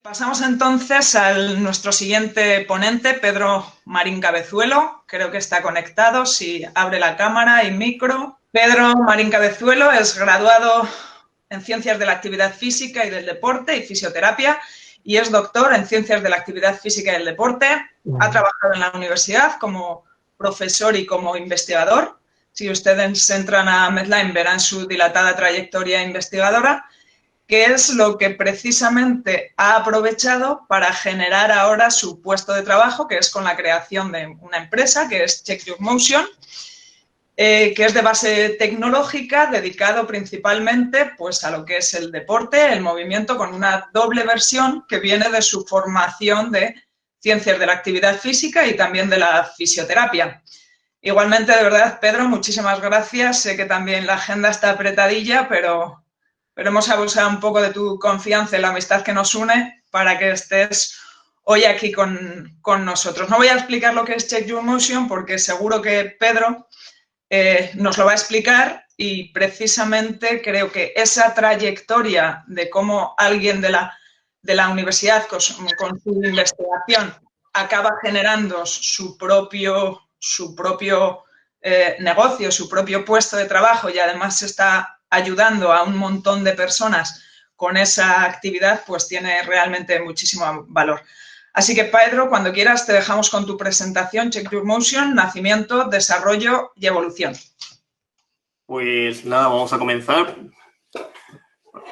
Pasamos entonces a nuestro siguiente ponente, Pedro Marín Cabezuelo. Creo que está conectado, si abre la cámara y micro. Pedro Marín Cabezuelo es graduado en Ciencias de la Actividad Física y del Deporte y Fisioterapia y es doctor en Ciencias de la Actividad Física y del Deporte. Ha trabajado en la universidad como profesor y como investigador. Si ustedes entran a Medline verán su dilatada trayectoria investigadora, que es lo que precisamente ha aprovechado para generar ahora su puesto de trabajo, que es con la creación de una empresa, que es Check Your Motion, que es de base tecnológica, dedicado principalmente pues, a lo que es el deporte, el movimiento, con una doble versión que viene de su formación de Ciencias de la Actividad Física y también de la fisioterapia. Igualmente, de verdad, Pedro, muchísimas gracias. Sé que también la agenda está apretadilla, pero hemos abusado un poco de tu confianza y la amistad que nos une para que estés hoy aquí con nosotros. No voy a explicar lo que es Check Your Motion porque seguro que Pedro nos lo va a explicar y precisamente creo que esa trayectoria de cómo alguien de la universidad con su investigación acaba generando su propio negocio, su propio puesto de trabajo y además está ayudando a un montón de personas con esa actividad, pues tiene realmente muchísimo valor. Así que, Pedro, cuando quieras te dejamos con tu presentación, Check Your Motion, nacimiento, desarrollo y evolución. Pues nada, vamos a comenzar.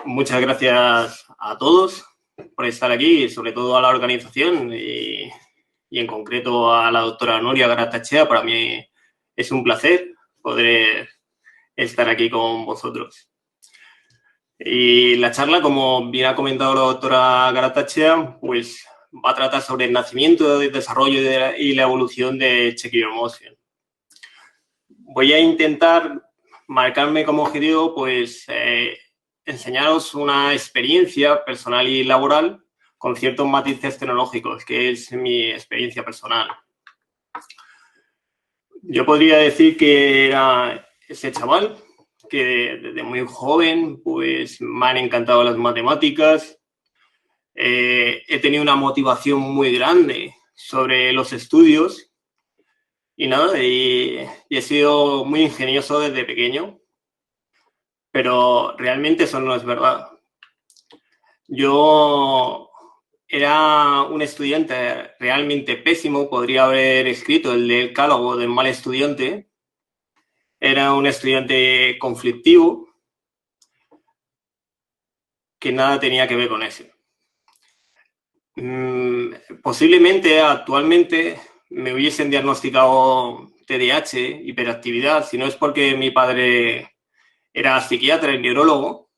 Muchas gracias a todos por estar aquí y sobre todo a la organización y en concreto a la doctora Nuria Garatachea. Para mí es un placer poder estar aquí con vosotros. Y la charla, como bien ha comentado la doctora Garatachea, pues va a tratar sobre el nacimiento, el desarrollo y la evolución de Check Your Motion. Voy a intentar marcarme como objetivo, pues, enseñaros una experiencia personal y laboral con ciertos matices tecnológicos, que es mi experiencia personal. Yo podría decir que era ese chaval que desde muy joven, pues, me han encantado las matemáticas. He tenido una motivación muy grande sobre los estudios y nada, y he sido muy ingenioso desde pequeño, pero realmente eso no es verdad. Yo era un estudiante realmente pésimo, podría haber escrito el decálogo del mal estudiante. Era un estudiante conflictivo que nada tenía que ver con eso. Posiblemente actualmente me hubiesen diagnosticado TDAH, hiperactividad, si no es porque mi padre era psiquiatra y neurólogo,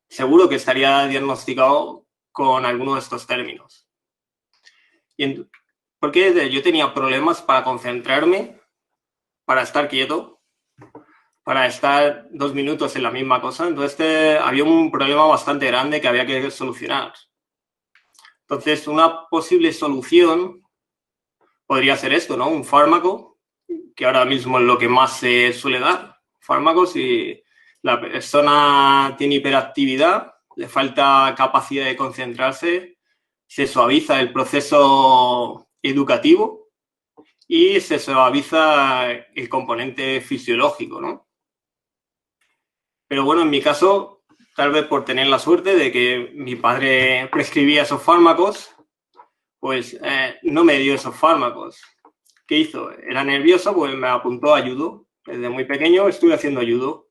seguro que estaría diagnosticado con alguno de estos términos. Porque yo tenía problemas para concentrarme, para estar quieto, para estar 2 minutos en la misma cosa. Entonces había un problema bastante grande que había que solucionar. Entonces, una posible solución podría ser esto, ¿no? Un fármaco, que ahora mismo es lo que más se suele dar. Fármacos, si la persona tiene hiperactividad, le falta capacidad de concentrarse, se suaviza el proceso educativo y se suaviza el componente fisiológico, ¿no? Pero bueno, en mi caso, tal vez por tener la suerte de que mi padre prescribía esos fármacos, pues no me dio esos fármacos. ¿Qué hizo? Era nervioso, pues me apuntó a judo. Desde muy pequeño estuve haciendo judo.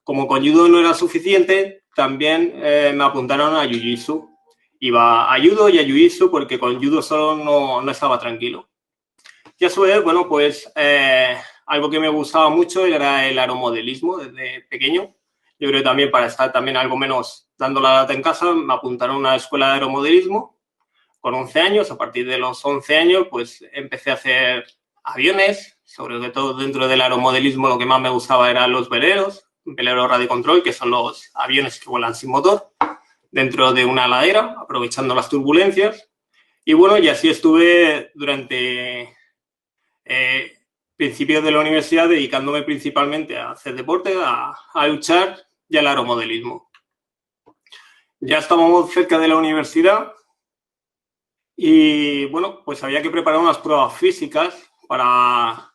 Como con judo no era suficiente, también me apuntaron a jiu-jitsu. Iba a judo y a jiu-jitsu porque con judo solo no estaba tranquilo. Y a su vez, bueno, pues algo que me gustaba mucho era el aeromodelismo desde pequeño. Yo creo que también para estar también algo menos dando la lata en casa, me apuntaron a una escuela de aeromodelismo con 11 años. A partir de los 11 años, pues empecé a hacer aviones. Sobre todo dentro del aeromodelismo lo que más me gustaba eran los veleros, velero radiocontrol, que son los aviones que vuelan sin motor, dentro de una ladera, aprovechando las turbulencias. Y bueno, y así estuve durante principios de la universidad dedicándome principalmente a hacer deporte, a luchar y al aeromodelismo. Ya estábamos cerca de la universidad Y bueno, pues había que preparar unas pruebas físicas para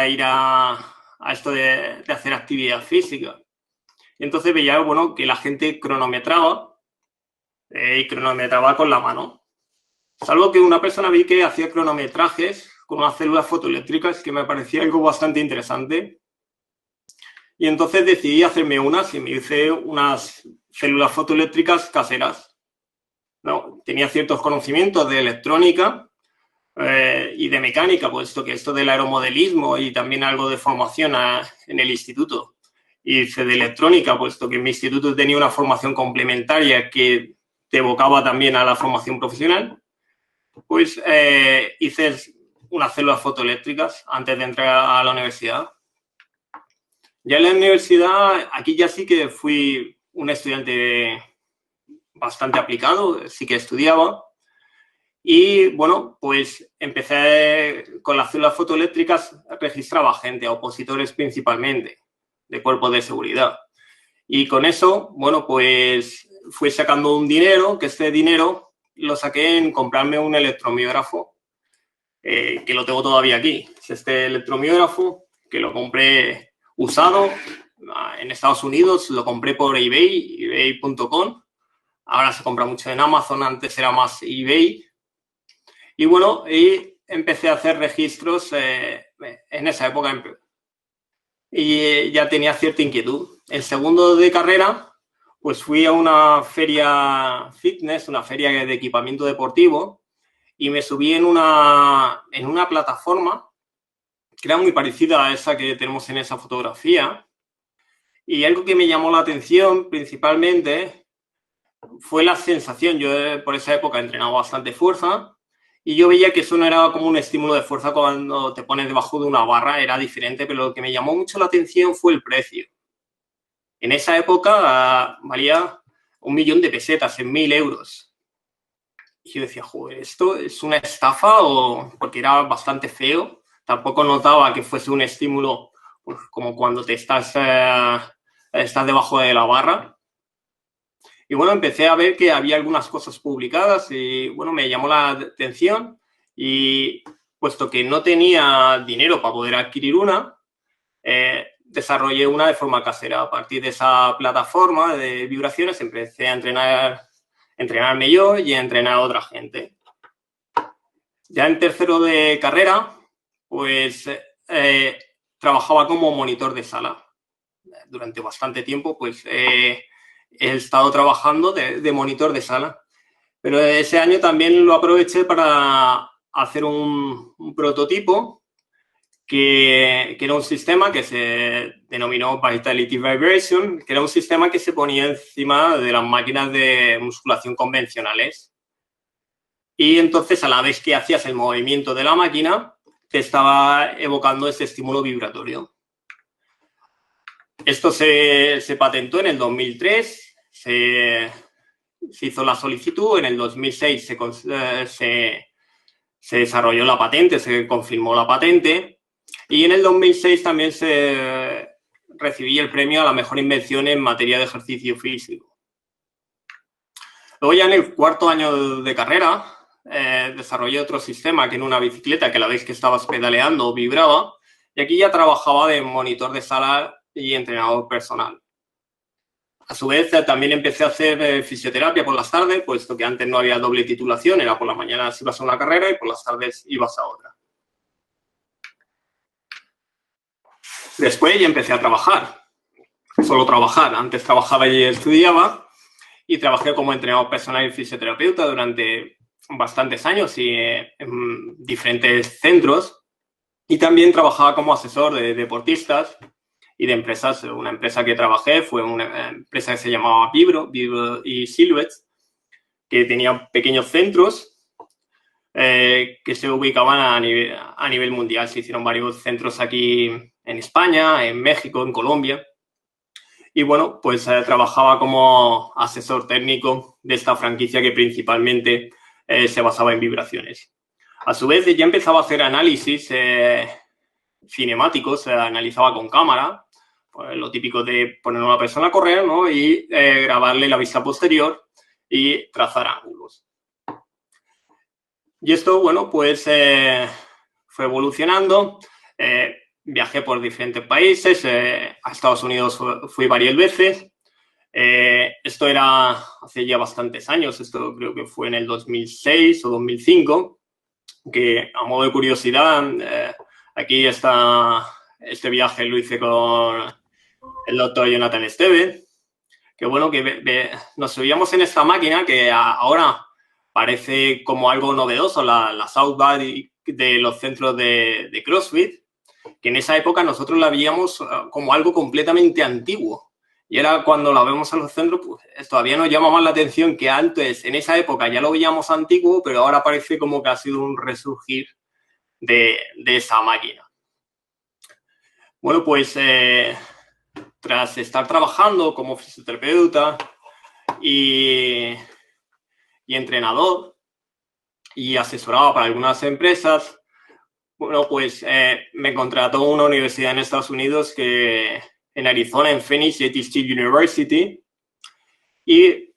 ir a esto de hacer actividad física. Y entonces veía, bueno, que la gente cronometraba y cronometraba con la mano. Salvo que una persona vi que hacía cronometrajes con unas células fotoeléctricas que me parecía algo bastante interesante. Y entonces decidí hacerme unas y me hice unas células fotoeléctricas caseras. No, tenía ciertos conocimientos de electrónica y de mecánica, puesto que esto del aeromodelismo y también algo de formación en el instituto. Hice de electrónica, puesto que en mi instituto tenía una formación complementaria que te evocaba también a la formación profesional. Pues hice unas células fotoeléctricas antes de entrar a la universidad. Ya en la universidad, aquí ya sí que fui un estudiante bastante aplicado, sí que estudiaba. Y bueno, pues empecé con las células fotoeléctricas, registraba gente, opositores principalmente, de cuerpos de seguridad. Y con eso, bueno, pues fui sacando un dinero, que este dinero lo saqué en comprarme un electromiógrafo, que lo tengo todavía aquí. Es este electromiógrafo que lo compré usado en Estados Unidos, lo compré por eBay, ebay.com. Ahora se compra mucho en Amazon, antes era más eBay. Y bueno, y empecé a hacer registros en esa época y ya tenía cierta inquietud. El segundo de carrera, pues fui a una feria fitness, una feria de equipamiento deportivo, y me subí en una plataforma que era muy parecida a esa que tenemos en esa fotografía. Y algo que me llamó la atención principalmente fue la sensación. Yo por esa época entrenaba bastante fuerza y yo veía que eso no era como un estímulo de fuerza cuando te pones debajo de una barra, era diferente, pero lo que me llamó mucho la atención fue el precio. En esa época valía 1.000.000 de pesetas, en 1.000 euros. Y yo decía, joder, ¿esto es una estafa o...? Porque era bastante feo. Tampoco notaba que fuese un estímulo pues, como cuando te estás debajo de la barra. Y bueno, empecé a ver que había algunas cosas publicadas y bueno, me llamó la atención y puesto que no tenía dinero para poder adquirir una, desarrollé una de forma casera. A partir de esa plataforma de vibraciones empecé a entrenarme yo y a entrenar a otra gente. Ya en tercero de carrera, pues trabajaba como monitor de sala. Durante bastante tiempo, pues he estado trabajando de monitor de sala. Pero ese año también lo aproveché para hacer un prototipo que era un sistema que se denominó Vitality Vibration, que era un sistema que se ponía encima de las máquinas de musculación convencionales. Y entonces, a la vez que hacías el movimiento de la máquina, te estaba evocando ese estímulo vibratorio. Esto se patentó en el 2003, se hizo la solicitud, en el 2006 se desarrolló la patente, se confirmó la patente y en el 2006 también se recibí el premio a la mejor invención en materia de ejercicio físico. Luego ya en el cuarto año de carrera desarrollé otro sistema que en una bicicleta que a la vez que estabas pedaleando vibraba y aquí ya trabajaba de monitor de sala y entrenador personal. A su vez, también empecé a hacer fisioterapia por las tardes, puesto que antes no había doble titulación, era por la mañana ibas a una carrera y por las tardes ibas a otra. Después ya empecé a trabajar, solo trabajar. Antes trabajaba y estudiaba y trabajé como entrenador personal y fisioterapeuta durante bastantes años y en diferentes centros. Y también trabajaba como asesor de deportistas y de empresas. Una empresa que trabajé fue una empresa que se llamaba Vibro y Silhouettes, que tenía pequeños centros que se ubicaban a nivel mundial. Se hicieron varios centros aquí en España, en México, en Colombia. Y bueno, pues trabajaba como asesor técnico de esta franquicia que principalmente se basaba en vibraciones. A su vez, ya empezaba a hacer análisis cinemáticos, analizaba con cámara, pues lo típico de poner a una persona a correr, ¿no? Y grabarle la vista posterior y trazar ángulos. Y esto, bueno, pues fue evolucionando. Viajé por diferentes países. A Estados Unidos fui varias veces. Esto era hace ya bastantes años. Esto creo que fue en el 2006 o 2005. Que a modo de curiosidad, aquí está este viaje lo hice con el doctor Jonathan Esteve, que bueno, que nos subíamos en esta máquina que ahora parece como algo novedoso, la South Body de los centros de CrossFit, que en esa época nosotros la veíamos como algo completamente antiguo. Y ahora cuando la vemos en los centros, pues todavía nos llama más la atención que antes, en esa época ya lo veíamos antiguo, pero ahora parece como que ha sido un resurgir de esa máquina. Bueno, pues tras estar trabajando como fisioterapeuta y entrenador y asesorado para algunas empresas, bueno, pues me contrató una universidad en Estados Unidos en Arizona, en Phoenix State University. Y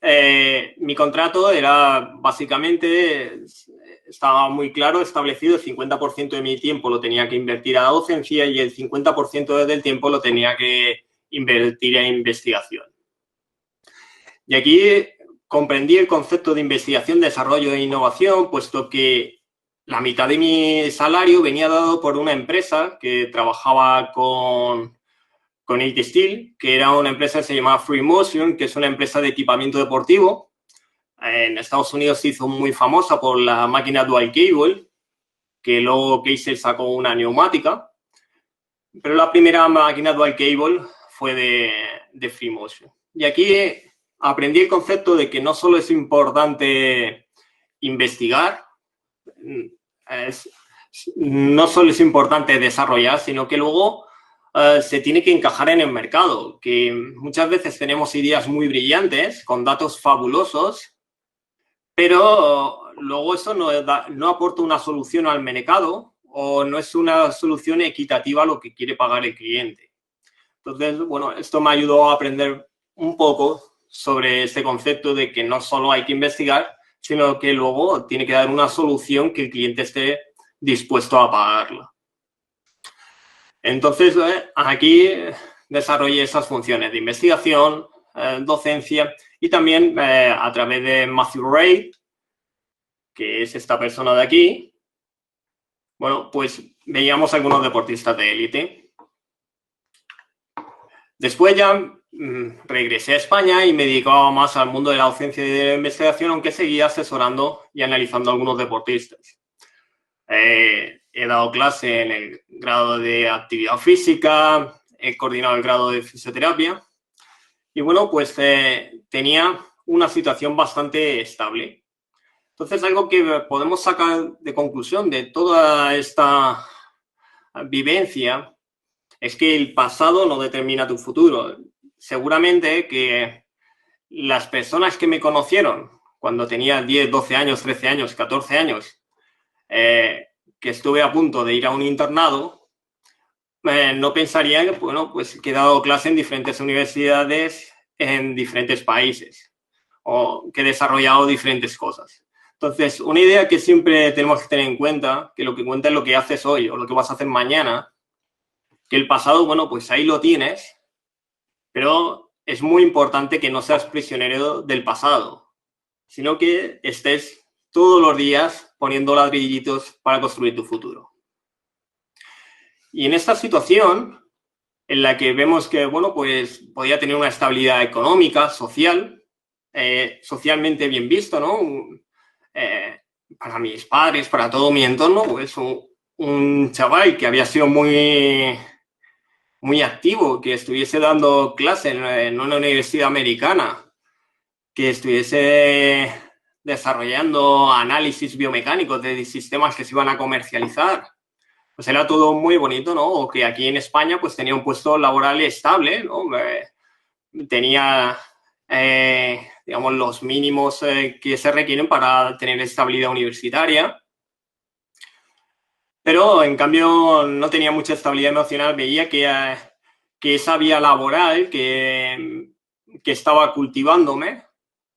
mi contrato era básicamente, estaba muy claro establecido, el 50% de mi tiempo lo tenía que invertir a la docencia y el 50% del tiempo lo tenía que invertir en investigación. Y aquí comprendí el concepto de investigación, desarrollo e innovación, puesto que la mitad de mi salario venía dado por una empresa que trabajaba con IT Steel, que era una empresa que se llamaba Free Motion, que es una empresa de equipamiento deportivo. En Estados Unidos se hizo muy famosa por la máquina Dual Cable, que luego Casey sacó una neumática. Pero la primera máquina Dual Cable fue de Free Motion. Y aquí aprendí el concepto de que no solo es importante investigar, no solo es importante desarrollar, sino que luego se tiene que encajar en el mercado, que muchas veces tenemos ideas muy brillantes, con datos fabulosos, pero luego eso no aporta una solución al mercado o no es una solución equitativa a lo que quiere pagar el cliente. Entonces, bueno, esto me ayudó a aprender un poco sobre este concepto de que no solo hay que investigar, sino que luego tiene que dar una solución que el cliente esté dispuesto a pagarla. Entonces, aquí desarrollé esas funciones de investigación, docencia y también a través de Matthew Ray, que es esta persona de aquí, bueno, pues veíamos algunos deportistas de élite. Después ya regresé a España y me dedicaba más al mundo de la docencia y de la investigación, aunque seguía asesorando y analizando a algunos deportistas. He dado clase en el grado de actividad física, he coordinado el grado de fisioterapia y bueno, pues tenía una situación bastante estable. Entonces, algo que podemos sacar de conclusión de toda esta vivencia es que el pasado no determina tu futuro. Seguramente que las personas que me conocieron cuando tenía 10, 12 años, 13 años, 14 años, que estuve a punto de ir a un internado, no pensaría que, bueno, pues que he dado clase en diferentes universidades en diferentes países o que he desarrollado diferentes cosas. Entonces, una idea que siempre tenemos que tener en cuenta, que lo que cuenta es lo que haces hoy o lo que vas a hacer mañana, que el pasado, bueno, pues ahí lo tienes, pero es muy importante que no seas prisionero del pasado, sino que estés todos los días poniendo ladrillitos para construir tu futuro. Y en esta situación, en la que vemos que, bueno, pues podía tener una estabilidad económica, social, socialmente bien visto, ¿no? Para mis padres, para todo mi entorno, pues un chaval que había sido muy activo, que estuviese dando clase en una universidad americana, que estuviese desarrollando análisis biomecánicos de sistemas que se iban a comercializar. Pues era todo muy bonito, ¿no? O que aquí en España pues tenía un puesto laboral estable, ¿no? Tenía, digamos, los mínimos que se requieren para tener estabilidad universitaria. Pero, en cambio, no tenía mucha estabilidad emocional. Veía que esa vía laboral que estaba cultivándome,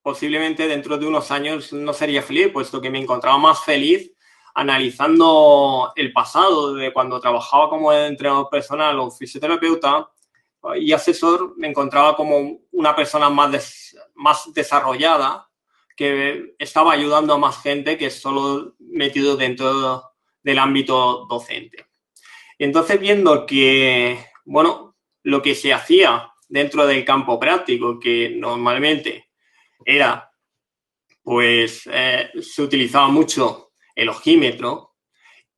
posiblemente dentro de unos años no sería feliz, puesto que me encontraba más feliz analizando el pasado de cuando trabajaba como entrenador personal o fisioterapeuta y asesor, me encontraba como una persona más desarrollada que estaba ayudando a más gente que solo metido dentro del ámbito docente. Y entonces, viendo que, bueno, lo que se hacía dentro del campo práctico, que normalmente era, pues, se utilizaba mucho el ojímetro,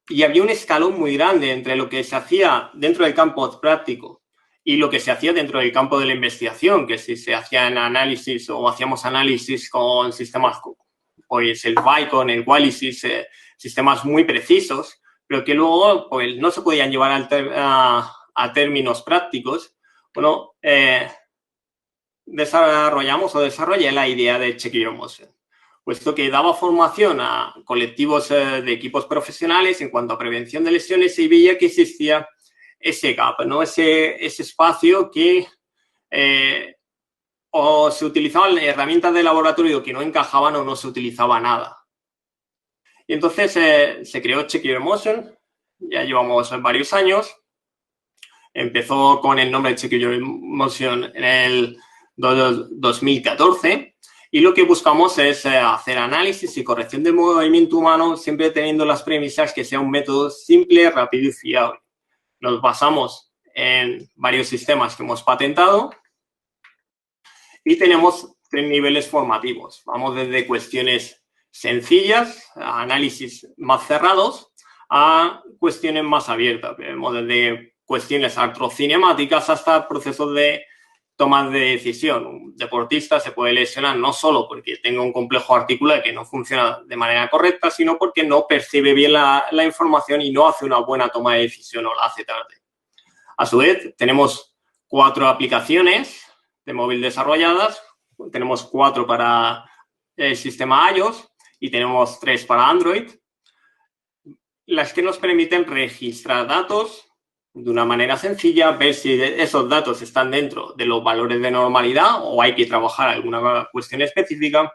y había un escalón muy grande entre lo que se hacía dentro del campo práctico y lo que se hacía dentro del campo de la investigación, que si se hacían análisis o hacíamos análisis con sistemas, pues el Vicon, el Qualysys, sistemas muy precisos, pero que luego pues, no se podían llevar a términos prácticos. Bueno, desarrollé la idea de Check Your Motion, puesto que daba formación a colectivos de equipos profesionales en cuanto a prevención de lesiones y veía que existía ese gap, ¿no? Ese espacio que o se utilizaban herramientas de laboratorio que no encajaban o no se utilizaba nada. Y entonces se creó Check Your Motion, ya llevamos varios años. Empezó con el nombre de Check Your Motion en el 2014 y lo que buscamos es hacer análisis y corrección del movimiento humano, siempre teniendo las premisas que sea un método simple, rápido y fiable. Nos basamos en varios sistemas que hemos patentado y tenemos 3 niveles formativos. Vamos desde cuestiones sencillas, a análisis más cerrados, a cuestiones más abiertas. Vemos desde cuestiones artrocinemáticas hasta procesos de tomas de decisión. Un deportista se puede lesionar no solo porque tenga un complejo articular que no funciona de manera correcta, sino porque no percibe bien la información y no hace una buena toma de decisión o la hace tarde. A su vez, tenemos 4 aplicaciones de móvil desarrolladas. Tenemos 4 para el sistema iOS y tenemos 3 para Android, las que nos permiten registrar datos de una manera sencilla, ver si esos datos están dentro de los valores de normalidad o hay que trabajar alguna cuestión específica.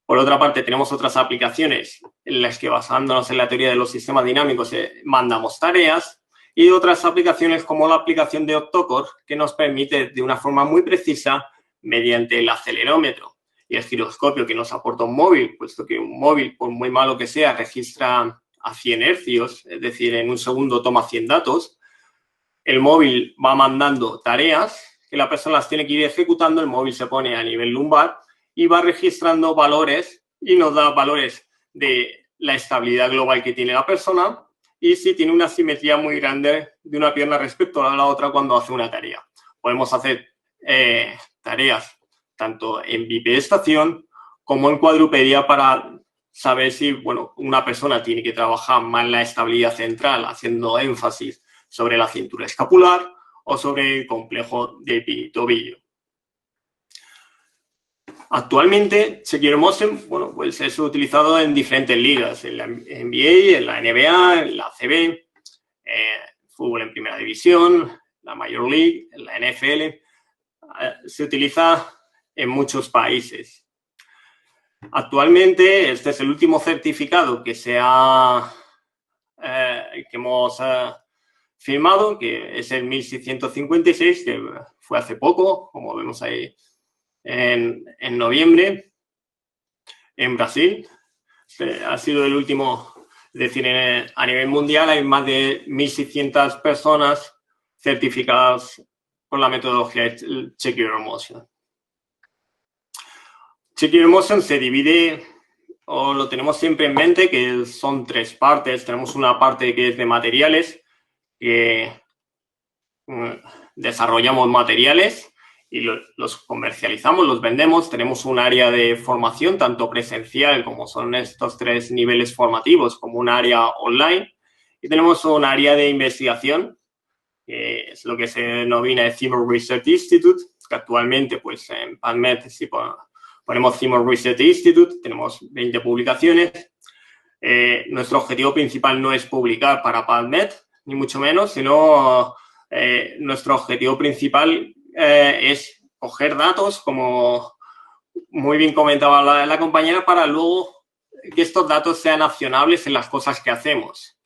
Por otra parte, tenemos otras aplicaciones en las que, basándonos en la teoría de los sistemas dinámicos, mandamos tareas, y otras aplicaciones como la aplicación de Optocore, que nos permite de una forma muy precisa, mediante el acelerómetro y el giroscopio que nos aporta un móvil, puesto que un móvil, por muy malo que sea, registra a 100 hercios, es decir, en un segundo toma 100 datos. El móvil va mandando tareas que la persona las tiene que ir ejecutando, el móvil se pone a nivel lumbar y va registrando valores y nos da valores de la estabilidad global que tiene la persona y si tiene una simetría muy grande de una pierna respecto a la otra cuando hace una tarea. Podemos hacer tareas tanto en bipedestación como en cuadrupedia para saber si, bueno, una persona tiene que trabajar más la estabilidad central, haciendo énfasis sobre la cintura escapular o sobre el complejo de tobillo. Actualmente, Check Your Motion, bueno, pues es utilizado en diferentes ligas, en la NBA, en la NBA, en la ACB, fútbol en primera división, la Major League, en la NFL. Se utiliza en muchos países. Actualmente, este es el último certificado que hemos firmado, que es el 1656, que fue hace poco, como vemos ahí, en noviembre, en Brasil. Ha sido el último, es decir, a nivel mundial hay más de 1.600 personas certificadas con la metodología Check Your Motion. Check Your Motion se divide, o lo tenemos siempre en mente, que son 3 partes. Tenemos una parte que es de materiales, que desarrollamos materiales y los comercializamos, los vendemos. Tenemos un área de formación, tanto presencial como son estos 3 niveles formativos, como un área online. Y tenemos un área de investigación, que es lo que se denomina el Timor Research Institute, que actualmente, pues, en PubMed, si ponemos Timor Research Institute, tenemos 20 publicaciones. Nuestro objetivo principal no es publicar para PubMed, ni mucho menos, sino nuestro objetivo principal es coger datos, como muy bien comentaba la compañera, para luego que estos datos sean accionables en las cosas que hacemos.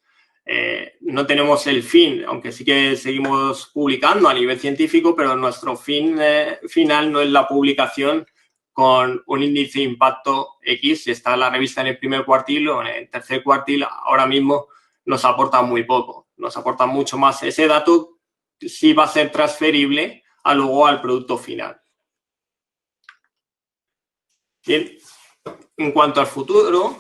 No tenemos el fin, aunque sí que seguimos publicando a nivel científico, pero nuestro fin final no es la publicación con un índice de impacto X. Si está la revista en el primer cuartil o en el tercer cuartil, ahora mismo nos aporta muy poco. Nos aporta mucho más. Ese dato sí va a ser transferible luego al producto final. Bien. En cuanto al futuro,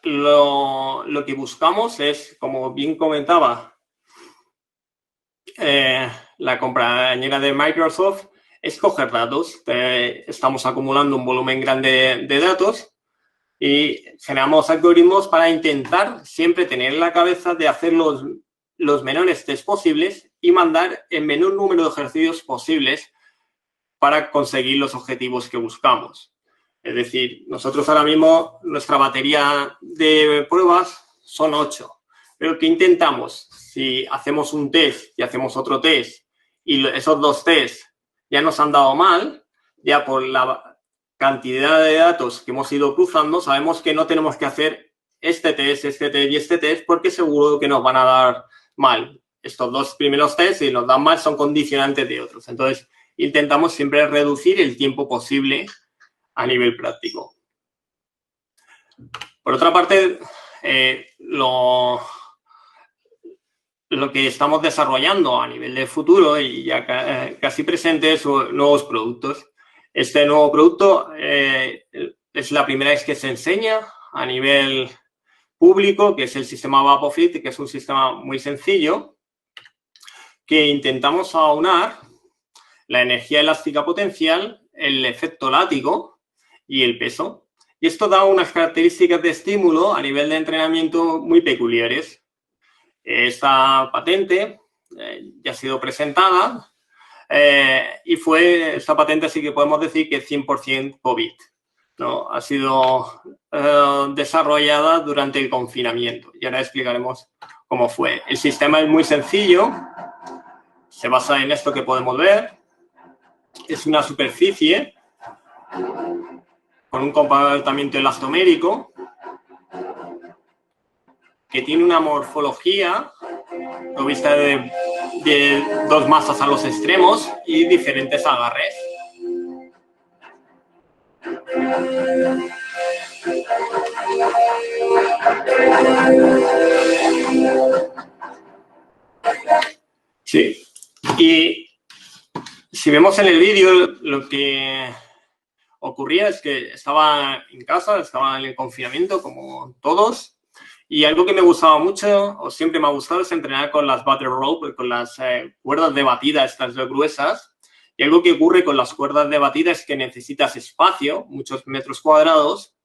lo que buscamos es, como bien comentaba la compañera de Microsoft, es coger datos. Estamos acumulando un volumen grande de datos y generamos algoritmos para intentar siempre tener en la cabeza de hacer los menores test posibles y mandar el menor número de ejercicios posibles para conseguir los objetivos que buscamos. Es decir, nosotros ahora mismo, nuestra batería de pruebas son 8. Pero ¿qué intentamos? Si hacemos un test y hacemos otro test y esos dos tests ya nos han dado mal, ya por la cantidad de datos que hemos ido cruzando, sabemos que no tenemos que hacer este test y este test porque seguro que nos van a dar mal. Estos dos primeros tests, si nos dan mal, son condicionantes de otros. Entonces, intentamos siempre reducir el tiempo posible a nivel práctico. Por otra parte, lo que estamos desarrollando a nivel de futuro y ya casi presente son nuevos productos. Este nuevo producto es la primera vez que se enseña a nivel público, que es el sistema VapoFit, que es un sistema muy sencillo, que intentamos aunar la energía elástica potencial, el efecto látigo y el peso. Y esto da unas características de estímulo a nivel de entrenamiento muy peculiares. Esta patente ya ha sido presentada y esta patente sí que podemos decir que es 100% COVID, ¿no? Ha sido desarrollada durante el confinamiento y ahora explicaremos cómo fue. El sistema es muy sencillo, se basa en esto que podemos ver. Es una superficie con un comportamiento elastomérico que tiene una morfología provista de dos masas a los extremos y diferentes agarres. Sí, y si vemos en el vídeo, lo que ocurría es que estaba en casa, estaba en el confinamiento como todos, y algo que me gustaba mucho, o siempre me ha gustado, es entrenar con las battle rope, con las cuerdas de batida, estas gruesas. Y algo que ocurre con las cuerdas de batida es que necesitas espacio, muchos metros cuadrados,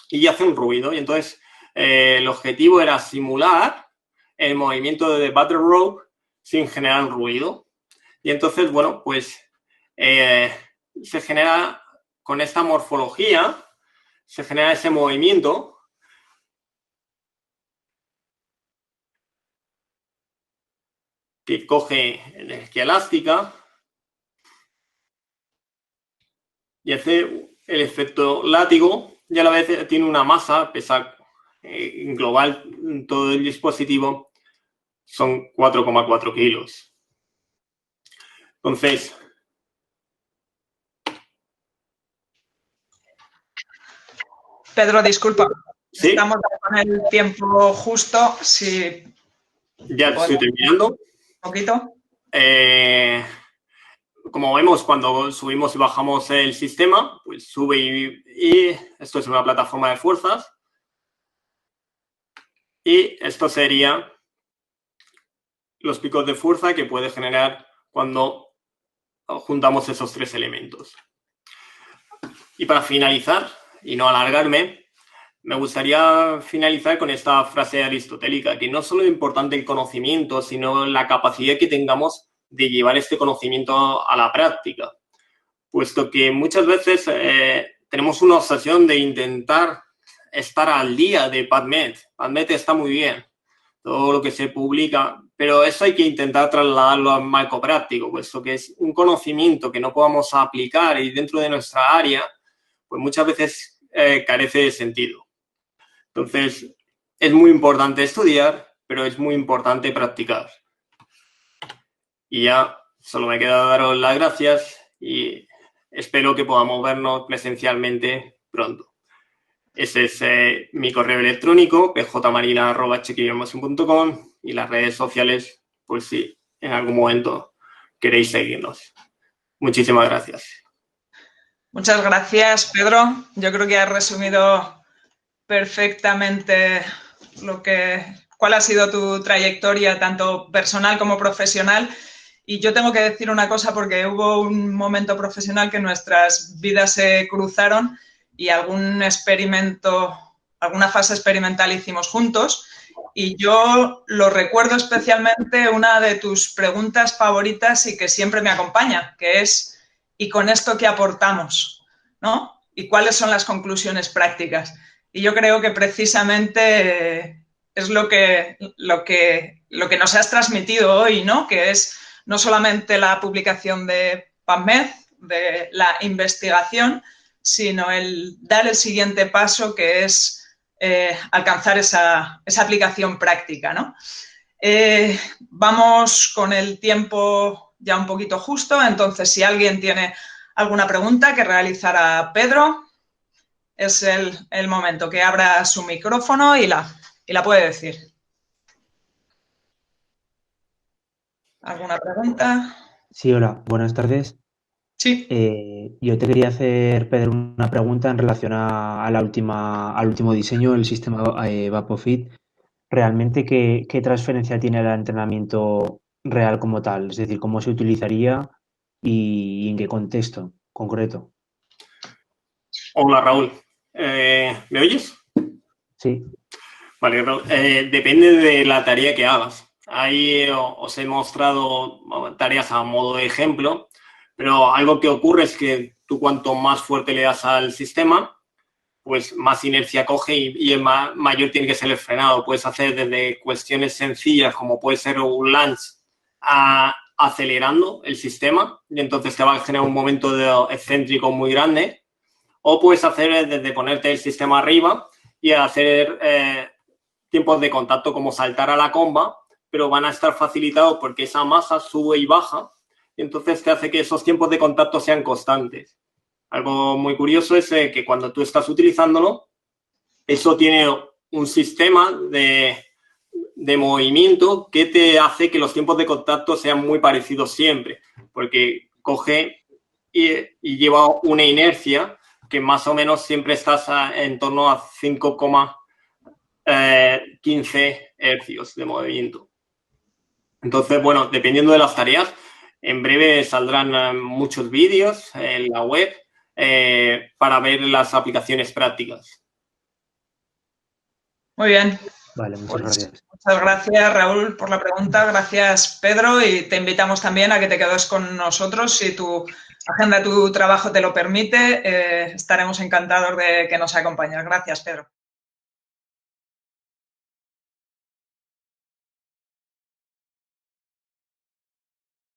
y hace un ruido. Y entonces el objetivo era simular el movimiento de battle rope sin generar ruido. Y entonces, bueno, pues se genera, con esta morfología, se genera ese movimiento que coge energía elástica y hace el efecto látigo y a la vez tiene una masa, pesa en global todo el dispositivo, son 4,4 kilos. Entonces, Pedro, disculpa, ¿sí? Estamos con el tiempo justo, si... Ya estoy terminando. Un poquito. Como vemos, cuando subimos y bajamos el sistema, pues sube y esto es una plataforma de fuerzas. Y esto sería los picos de fuerza que puede generar cuando juntamos esos tres elementos. Y para finalizar, y no alargarme, me gustaría finalizar con esta frase aristotélica, que no solo es importante el conocimiento, sino la capacidad que tengamos de llevar este conocimiento a la práctica. Puesto que muchas veces tenemos una obsesión de intentar estar al día de PubMed. PubMed está muy bien, todo lo que se publica, pero eso hay que intentar trasladarlo al marco práctico, puesto que es un conocimiento que no podamos aplicar y dentro de nuestra área, pues muchas veces carece de sentido. Entonces, es muy importante estudiar, pero es muy importante practicar. Y ya solo me queda daros las gracias y espero que podamos vernos presencialmente pronto. Ese es mi correo electrónico, pjmarina@chequillormosin.com, y las redes sociales, pues si en algún momento queréis seguirnos. Muchísimas gracias. Muchas gracias, Pedro. Yo creo que has resumido perfectamente cuál ha sido tu trayectoria, tanto personal como profesional. Y yo tengo que decir una cosa porque hubo un momento profesional que nuestras vidas se cruzaron y alguna fase experimental hicimos juntos. Y yo lo recuerdo especialmente una de tus preguntas favoritas y que siempre me acompaña, que es ¿y con esto qué aportamos? ¿No? ¿Y cuáles son las conclusiones prácticas? Y yo creo que precisamente es lo que nos has transmitido hoy, ¿no? Que es no solamente la publicación de PubMed, de la investigación, sino el dar el siguiente paso, que es alcanzar esa aplicación práctica, ¿no? Vamos con el tiempo ya un poquito justo, entonces si alguien tiene alguna pregunta que realizar a Pedro, es el momento que abra su micrófono y la puede decir. ¿Alguna pregunta? Sí, hola, buenas tardes. Sí. Yo te quería hacer, Pedro, una pregunta en relación al último diseño, el sistema VapoFit. ¿Realmente qué transferencia tiene el entrenamiento real como tal? Es decir, ¿cómo se utilizaría y en qué contexto concreto? Hola, Raúl. ¿Me oyes? Sí. Vale, Raúl. Depende de la tarea que hagas. Ahí os he mostrado tareas a modo de ejemplo, pero algo que ocurre es que tú cuanto más fuerte le das al sistema, pues más inercia coge y mayor tiene que ser el frenado. Puedes hacer desde cuestiones sencillas como puede ser un lunge acelerando el sistema y entonces te va a generar un momento excéntrico muy grande, o puedes hacer desde ponerte el sistema arriba y hacer tiempos de contacto como saltar a la comba, pero van a estar facilitados porque esa masa sube y baja y entonces te hace que esos tiempos de contacto sean constantes. Algo muy curioso es que cuando tú estás utilizándolo, eso tiene un sistema de movimiento que te hace que los tiempos de contacto sean muy parecidos siempre, porque coge y lleva una inercia que más o menos siempre estás en torno a 5,15 hercios de movimiento. Entonces, bueno, dependiendo de las tareas, en breve saldrán muchos vídeos en la web para ver las aplicaciones prácticas. Muy bien. Vale, muchas gracias. Muchas gracias, Raúl, por la pregunta. Gracias, Pedro, y te invitamos también a que te quedes con nosotros. Si tu agenda, tu trabajo te lo permite, estaremos encantados de que nos acompañes. Gracias, Pedro.